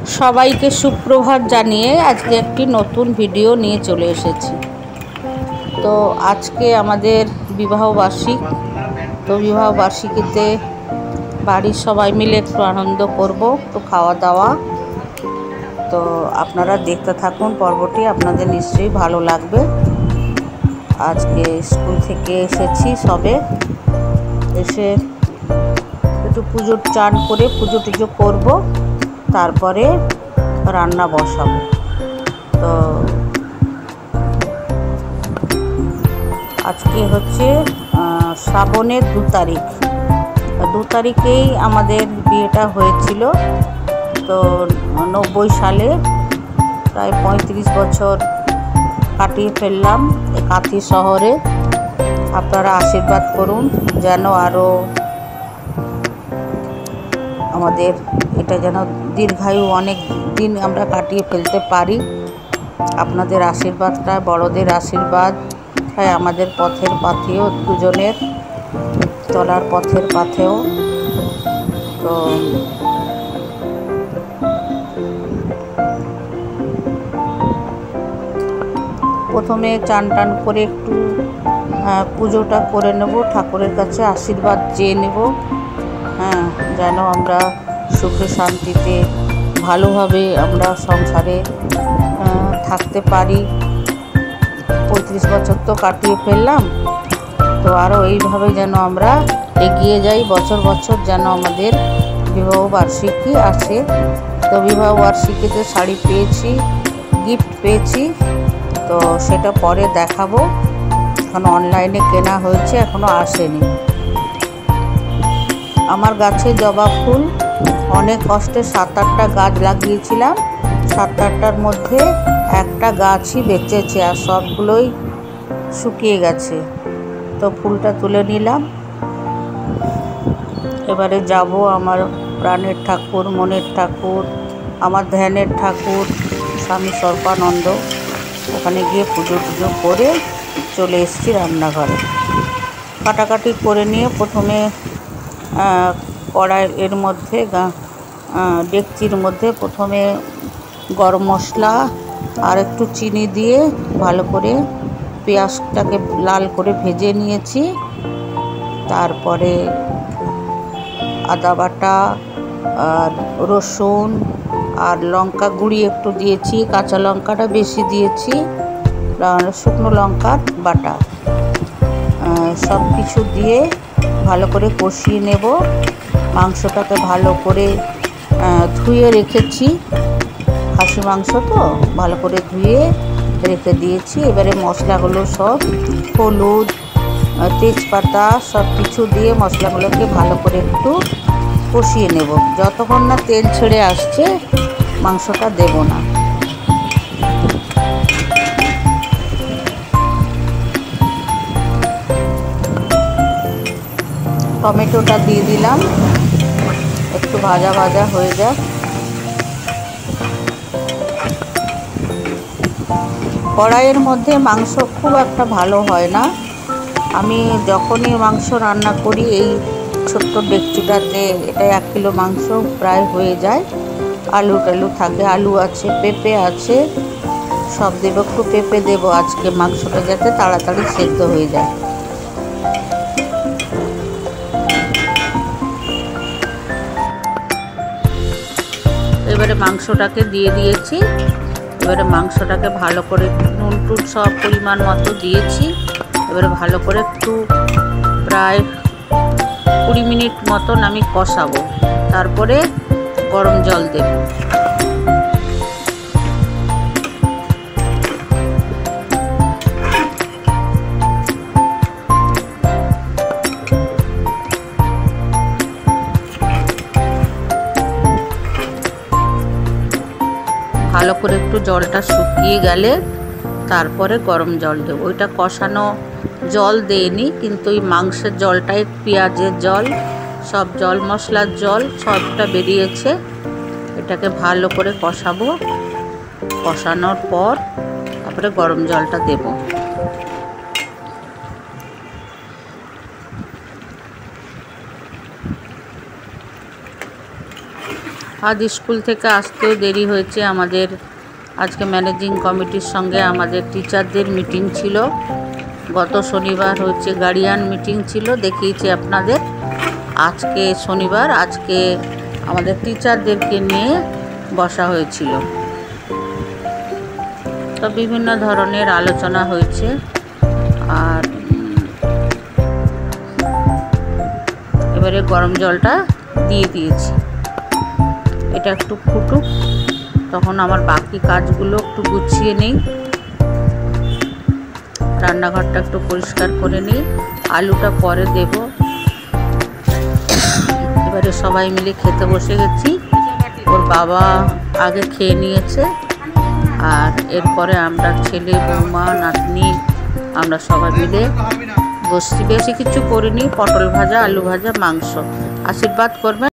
সবাইকে সুপ্রভাত জানিয়ে আজকে একটি নতুন ভিডিও নিয়ে চলে এসেছি। তো আজকে আমাদের বিবাহবার্ষিক। তো বিবাহবার্ষিকীতে বাড়ির সবাই মিলে একটু আনন্দ করব, একটু খাওয়া দাওয়া। তো আপনারা দেখতে থাকুন পর্বটি, আপনাদের নিশ্চয়ই ভালো লাগবে। আজকে স্কুল থেকে এসেছি সবে, এসে একটু পুজোর চান করে পুজো টুজো করবো, তারপরে রান্না বসাবো। তো আজকে হচ্ছে শ্রাবণের 2 তারিখ। 2 তারিখেই আমাদের বিয়েটা হয়েছিল। তো 90 সালে প্রায় 35 বছর কাটিয়ে ফেললাম এই কাঁথি শহরে। আপনারা আশীর্বাদ করুন যেন আরও আমাদের এটা যেন দীর্ঘায়ু অনেক দিন আমরা কাটিয়ে ফেলতে পারি। আপনাদের আশীর্বাদটা, বড়দের আশীর্বাদ আমাদের পথের পাথেও, দুজনের চলার পথের পাথেও। তো প্রথমে চান টান করে একটু পুজোটা করে নেব, ঠাকুরের কাছে আশীর্বাদ চেয়ে নেব, যেন আমরা সুখে শান্তিতে ভালোভাবে আমরা সংসারে থাকতে পারি। 35 বছর তো কাটিয়ে ফেললাম, তো আরও এইভাবে যেন আমরা এগিয়ে যাই, বছর বছর যেন আমাদের বিবাহবার্ষিকী আসে। তো বিবাহবার্ষিকীতে শাড়ি পেয়েছি, গিফট পেয়েছি, তো সেটা পরে দেখাবো। এখন অনলাইনে কেনা হয়েছে, এখনও আসেনি। আমার গাছে জবা ফুল অনেক কষ্টে 7-8টা গাছ লাগিয়েছিলাম, 7-8টার মধ্যে একটা গাছই বেঁচেছে, আর সবগুলোই শুকিয়ে গেছে। তো ফুলটা তুলে নিলাম। এবারে যাব আমার প্রাণের ঠাকুর, মনের ঠাকুর, আমার ধ্যানের ঠাকুর স্বামী সর্বানন্দ, ওখানে গিয়ে পুজো টুজো করে চলে এসেছি রান্নাঘরে। কাটাকাটি করে নিয়ে প্রথমে কড়াইয়ের মধ্যে ডেকচির মধ্যে প্রথমে গরম মশলা আর একটু চিনি দিয়ে ভালো করে পেঁয়াজটাকে লাল করে ভেজে নিয়েছি। তারপরে আদা বাটা আর রসুন আর লঙ্কা গুঁড়ি একটু দিয়েছি, কাঁচা লঙ্কাটা বেশি দিয়েছি, শুকনো লঙ্কার বাটা, সব কিছু দিয়ে ভালো করে কষিয়ে নেব। মাংসটাকে ভালো করে ধুয়ে রেখেছি, খাসি মাংস তো ভালো করে ধুয়ে রেখে দিয়েছি। এবারে মশলাগুলো সব হলুদ, তেজপাতা সব কিছু দিয়ে মশলাগুলোকে ভালো করে একটু কষিয়ে নেব। যতক্ষণ না তেল ছেড়ে আসছে মাংসটা দেব না। টমেটোটা দিয়ে দিলাম, একটু ভাজা ভাজা হয়ে যাক। কড়াইয়ের মধ্যে মাংস খুব একটা ভালো হয় না। আমি যখনই মাংস রান্না করি এই ছোট্ট ডেকচিটাতে, এটা 1 কিলো মাংস প্রায় হয়ে যায়। আলু টালু থাকে, আলু আছে, পেঁপে আছে, সব দেবো। একটু পেঁপে দেবো আজকে, মাংসটা যাতে তাড়াতাড়ি সেদ্ধ হয়ে যায়। এবারে মাংসটাকে দিয়ে দিয়েছি। এবারে মাংসটাকে ভালো করে নুন টুন সব পরিমাণ মতো দিয়েছি। এবারে ভালো করে একটু প্রায় 20 মিনিট মতন আমি কষাবো, তারপরে গরম জল দেব। ভালো করে একটু জলটা শুকিয়ে গেলে তারপরে গরম জল দেব। ওইটা কষানো জল দেইনি, কিন্তু ওই মাংসের জলটাই, পেঁয়াজের জল, সব জল, মশলার জল সবটা বেরিয়েছে। এটাকে ভালো করে কষাবো, কষানোর পর তারপরে গরম জলটা দেব। আজ স্কুল থেকে আসতেও দেরি হয়েছে আমাদের। আজকে ম্যানেজিং কমিটির সঙ্গে আমাদের টিচারদের মিটিং ছিল। গত শনিবার হচ্ছে গার্ডিয়ান মিটিং ছিল, দেখিয়েছি আপনাদের। আজকে শনিবার, আজকে আমাদের টিচারদেরকে নিয়ে বসা হয়েছিল। তো বিভিন্ন ধরনের আলোচনা হয়েছে। আর এবারে গরম জলটা দিয়ে দিয়েছি, এটা একটু ফুটুক, তখন আমার বাকি কাজগুলো একটু গুছিয়ে নেই। রান্নাঘরটা একটু পরিষ্কার করে নিই, আলুটা পরে দেব। এবারে সবাই মিলে খেতে বসে গেছি। ওর বাবা আগে খেয়ে নিয়েছে, আর এরপরে আমরা ছেলে, বৌমা, নাতনি, আমরা সবাই মিলে বসছি। বেশি কিছু করিনি, পটল ভাজা, আলু ভাজা, মাংস। আশীর্বাদ করবেন।